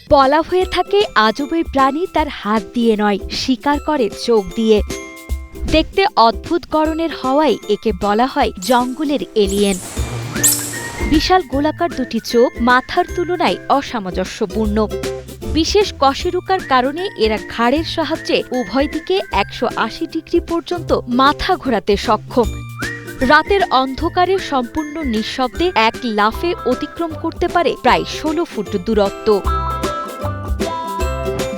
বলা হয়ে থাকে আজব এই প্রাণী তার হাত দিয়ে নয়, শিকার করে চোখ দিয়ে। দেখতে অদ্ভুত গড়নের হওয়ায় একে বলা হয় জঙ্গলের এলিয়েন। বিশাল গোলাকার দুটি চোখ মাথার তুলনায় অসামঞ্জস্যপূর্ণ। বিশেষ কশেরুকার কারণে এরা ঘাড়ের সাহায্যে উভয় দিকে ১৮০ ডিগ্রি পর্যন্ত মাথা ঘোরাতে সক্ষম। রাতের অন্ধকারে সম্পূর্ণ নিঃশব্দে এক লাফে অতিক্রম করতে পারে প্রায় ১৬ ফুট দূরত্ব।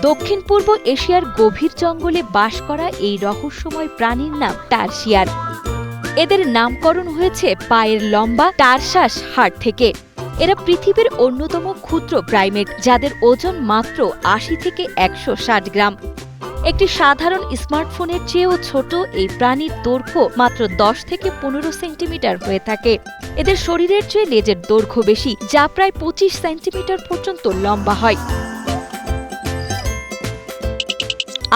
দক্ষিণ পূর্ব এশিয়ার গভীর জঙ্গলে বাস করা এই রহস্যময় প্রাণীর নাম টারসিয়ার। এদের নামকরণ হয়েছে পায়ের লম্বা টারসাস হাড় থেকে। এরা পৃথিবীর অন্যতম ক্ষুদ্র প্রাইমেট, যাদের ওজন মাত্র ৮০ থেকে ১৬০ গ্রাম। একটি সাধারণ স্মার্টফোনের চেয়েও ছোট এই প্রাণীর দৈর্ঘ্য মাত্র ১০ থেকে ১৫ সেন্টিমিটার হয়ে থাকে। এদের শরীরের চেয়ে লেজের দৈর্ঘ্য বেশি, যা প্রায় ২৫ সেন্টিমিটার পর্যন্ত লম্বা হয়।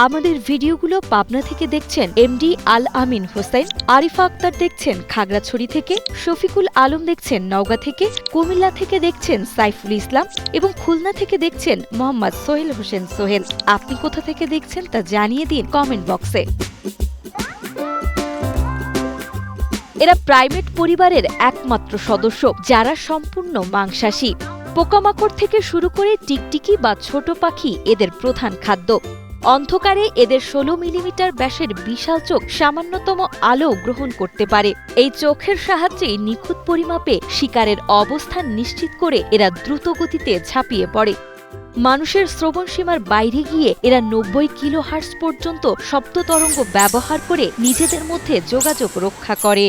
আমাদের ভিডিওগুলো পাবনা থেকে দেখছেন এমডি আল আমিন হোসেন, আরিফা আক্তার দেখছেন খাগড়াছড়ি থেকে, শফিকুল আলম দেখছেন নওগাঁ থেকে, কুমিল্লা থেকে দেখছেন সাইফুল ইসলাম এবং খুলনা থেকে দেখছেন মোহাম্মদ সোহেল হোসেন সোহেল। আপনি কোথা থেকে দেখছেন তা জানিয়ে দিন কমেন্ট বক্সে। এরা প্রাইমেট পরিবারের একমাত্র সদস্য যারা সম্পূর্ণ মাংসাশী। পোকামাকড় থেকে শুরু করে টিকটিকি বা ছোট পাখি এদের প্রধান খাদ্য। অন্ধকারে এদের ১৬ মিলিমিটার ব্যাসের বিশাল চোখ সামান্যতম আলো গ্রহণ করতে পারে। এই চোখের সাহায্যে নিখুঁত পরিমাপে শিকারের অবস্থান নিশ্চিত করে এরা দ্রুত গতিতে ঝাঁপিয়ে পড়ে। মানুষের শ্রবণসীমার বাইরে গিয়ে এরা ৯০ কিলোহার্টজ পর্যন্ত শব্দ তরঙ্গ ব্যবহার করে নিজেদের মধ্যে যোগাযোগ রক্ষা করে।